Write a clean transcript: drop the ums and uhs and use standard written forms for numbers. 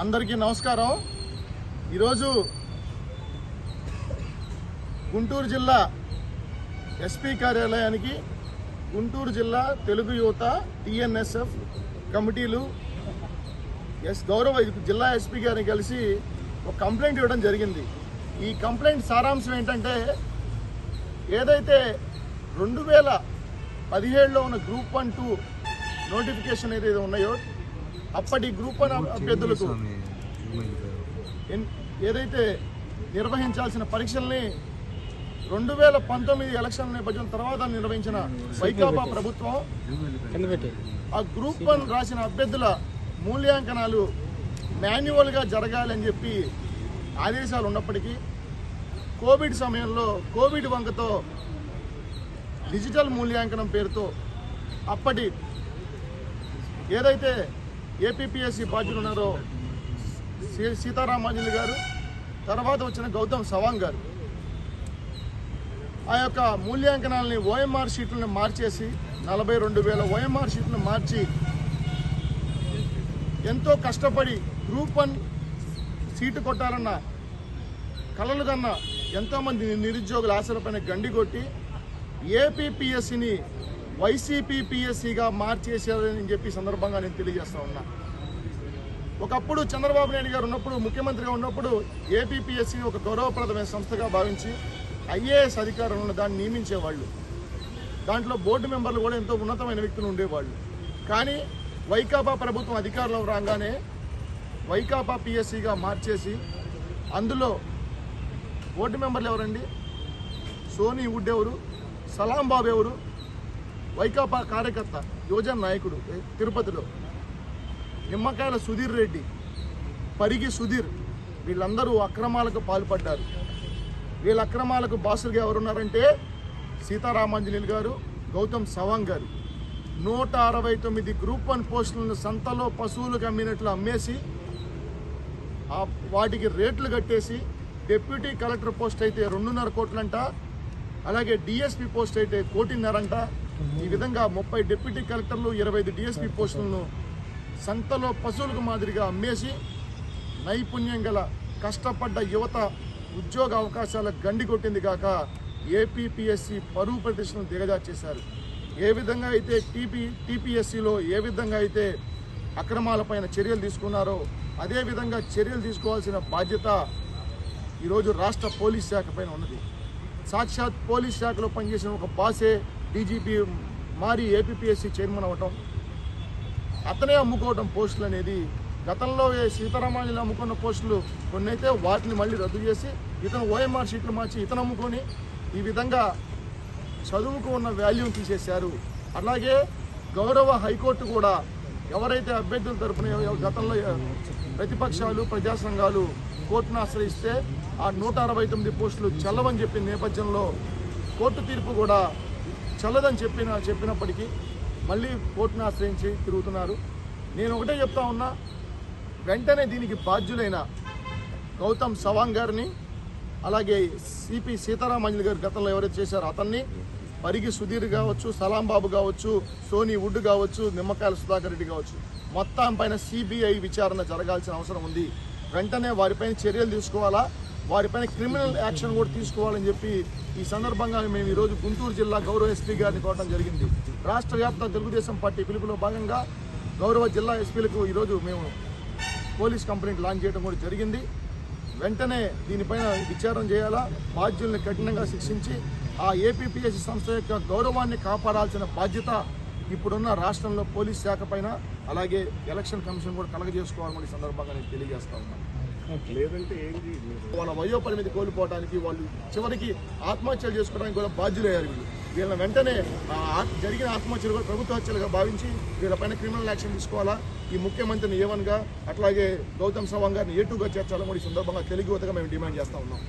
అందరికీ నమస్కారం। ఈరోజు గుంటూరు జిల్లా ఎస్పీ కార్యాలయానికి గుంటూరు జిల్లా తెలుగు యువత టీఎన్ఎస్ఎఫ్ కమిటీలు గౌరవ జిల్లా ఎస్పీ గారిని కలిసి ఒక కంప్లైంట్ ఇవ్వడం జరిగింది। ఈ కంప్లైంట్ సారాంశం ఏంటంటే, ఏదైతే 2017లో ఉన్న గ్రూప్ 1, 2 నోటిఫికేషన్ ఏదైతే ఉన్నాయో అప్పటి గ్రూప్ 1 అభ్యర్థులకు ఏదైతే నిర్వహించాల్సిన పరీక్షల్ని 2019 ఎలక్షన్ నేపథ్యం తర్వాత నిర్వహించిన వైకాపా ప్రభుత్వం ఆ గ్రూప్ 1 రాసిన అభ్యర్థుల మూల్యాంకనాలు మాన్యువల్గా జరగాలని చెప్పి ఆదేశాలు ఉన్నప్పటికీ కోవిడ్ సమయంలో కోవిడ్ వంకతో డిజిటల్ మూల్యాంకనం పేరుతో అప్పటి ఏదైతే ఏపీపీఎస్సీ బాధ్యులు ఉన్నారో సీతారామాంజలి గారు, తర్వాత వచ్చిన గౌతమ్ సవాంగ్ గారు ఆ యొక్క మూల్యాంకనాలని ఓఎంఆర్ షీట్లను మార్చేసి 42,000 ఓఎంఆర్ షీట్లను మార్చి ఎంతో కష్టపడి గ్రూప్ 1 సీటు కొట్టాలన్న కలలు కన్నా ఎంతోమంది నిరుద్యోగుల ఆశలపైన గండి కొట్టి ఏపీపీఎస్సీని వైసీపీ పిఎస్సీగా మార్చేసారని చెప్పి సందర్భంగా నేను తెలియజేస్తా ఉన్నా। ఒకప్పుడు చంద్రబాబు నాయుడు గారు ఉన్నప్పుడు, ముఖ్యమంత్రిగా ఉన్నప్పుడు ఏపీపీఎస్సీని ఒక గౌరవప్రదమైన సంస్థగా భావించి ఐఏఎస్ అధికారులను దాన్ని నియమించేవాళ్ళు, దాంట్లో బోర్డు మెంబర్లు కూడా ఎంతో ఉన్నతమైన వ్యక్తులు ఉండేవాళ్ళు। కానీ వైకాపా ప్రభుత్వం అధికారంలో రాగానే వైకాపా పిఎస్సీగా మార్చేసి అందులో బోర్డు మెంబర్లు ఎవరండి? సోనీ వుడ్ ఎవరు? సలాం బాబు ఎవరు? వైకాపా కార్యకర్త, యువజన నాయకుడు తిరుపతిలో, నిమ్మకాయల సుధీర్ రెడ్డి, పరిగి సుధీర్, వీళ్ళందరూ అక్రమాలకు పాల్పడ్డారు। వీళ్ళ అక్రమాలకు బాసులుగా ఎవరున్నారంటే సీతారామాంజలి గారు, గౌతమ్ సవాంగ్ గారు 169 గ్రూప్ 1 పోస్టులను సంతలో పశువులకు అమ్మినట్లు అమ్మేసి వాటికి రేట్లు కట్టేసి డిప్యూటీ కలెక్టర్ పోస్ట్ అయితే 2.5 కోట్లంట, అలాగే డిఎస్పీ పోస్ట్ అయితే 1.5 కోట్లంట। ఈ విధంగా 30 డిప్యూటీ కలెక్టర్లు, 25 డిఎస్పీ పోస్టులను సంతలో పశువులకు మాదిరిగా అమ్మేసి నైపుణ్యం గల కష్టపడ్డ యువత ఉద్యోగ అవకాశాలకు గండి కొట్టింది కాక ఏపీపీఎస్సీ పరువు ప్రతిష్టను దిగజార్చేశారు। ఏ విధంగా అయితే టీపీఎస్సీలో ఏ విధంగా అయితే అక్రమాలపైన చర్యలు తీసుకున్నారో అదేవిధంగా చర్యలు తీసుకోవాల్సిన బాధ్యత ఈరోజు రాష్ట్ర పోలీస్ శాఖ పైన ఉన్నది। సాక్షాత్ పోలీస్ శాఖలో పనిచేసిన ఒక బాసే డీజీపీ మారి ఏపీపీఎస్సీ చైర్మన్ అవ్వటం, అతనే అమ్ముకోవటం పోస్టులు అనేది, గతంలో సీతారామాంజలి అమ్ముకున్న పోస్టులు కొన్ని అయితే వాటిని మళ్ళీ రద్దు చేసి ఇతను ఓఎంఆర్ షీట్లు మార్చి ఇతను అమ్ముకొని ఈ విధంగా చదువుకు ఉన్న వాల్యూని తీసేశారు। అలాగే గౌరవ హైకోర్టు కూడా ఎవరైతే అభ్యర్థుల తరపున గతంలో ప్రతిపక్షాలు, ప్రజా సంఘాలు కోర్టును ఆశ్రయిస్తే ఆ 169 పోస్టులు చెల్లవని చెప్పిన నేపథ్యంలో కోర్టు తీర్పు కూడా చెల్లదని చెప్పినప్పటికీ మళ్ళీ కోర్టును ఆశ్రయించి తిరుగుతున్నారు। నేను ఒకటే చెప్తా ఉన్నా, వెంటనే దీనికి బాధ్యులైన గౌతమ్ సవాంగ్ గారిని, అలాగే సిపి సీతారామాంజలి గారు గతంలో ఎవరైతే చేశారో అతన్ని, పరిగి సుధీర్ కావచ్చు, సలాం బాబు కావచ్చు, సోనీ వుడ్ కావచ్చు, నిమ్మకాయల సుధాకర్ రెడ్డి కావచ్చు, మొత్తం పైన సిబిఐ విచారణ జరగాల్సిన అవసరం ఉంది। వెంటనే వారిపైన చర్యలు తీసుకోవాలా, వారిపైన క్రిమినల్ యాక్షన్ కూడా తీసుకోవాలని చెప్పి ఈ సందర్భంగా మేము ఈరోజు గుంటూరు జిల్లా గౌరవ ఎస్పీ గారిని కోరడం జరిగింది। రాష్ట్ర వ్యాప్త తెలుగుదేశం పార్టీ పిలుపులో భాగంగా గౌరవ జిల్లా ఎస్పీలకు ఈరోజు మేము పోలీస్ కంప్లైంట్ లాంచ్ చేయడం కూడా జరిగింది। వెంటనే దీనిపైన విచారణ చేయాలా, బాధ్యుల్ని కఠినంగా శిక్షించి ఆ ఏపీపీఎస్సీ సంస్థ యొక్క గౌరవాన్ని కాపాడాల్సిన బాధ్యత ఇప్పుడున్న రాష్ట్రంలో పోలీస్ శాఖ పైన, అలాగే ఎలక్షన్ కమిషన్ కూడా కలగజేసుకోవాలని సందర్భంగా నేను తెలియజేస్తా ఉన్నాను। లేదంటే ఏంటి, వాళ్ళ వయోపరిమితి కోల్పోవడానికి, వాళ్ళు చివరికి ఆత్మహత్యలు చేసుకోవడానికి కూడా బాధ్యులయ్యారు వీళ్ళని వెంటనే జరిగిన ఆత్మహత్యలు కూడా ప్రభుత్వ హత్యలుగా భావించి వీళ్ళపైన క్రిమినల్ యాక్షన్ తీసుకోవాలా, ఈ ముఖ్యమంత్రిని A1గా అట్లాగే గౌతమ్ సవాంగ్ గారిని A2గా చేర్చాలని కూడా ఈ సందర్భంగా తెలుగు యువతగా మేము డిమాండ్ చేస్తా ఉన్నాం।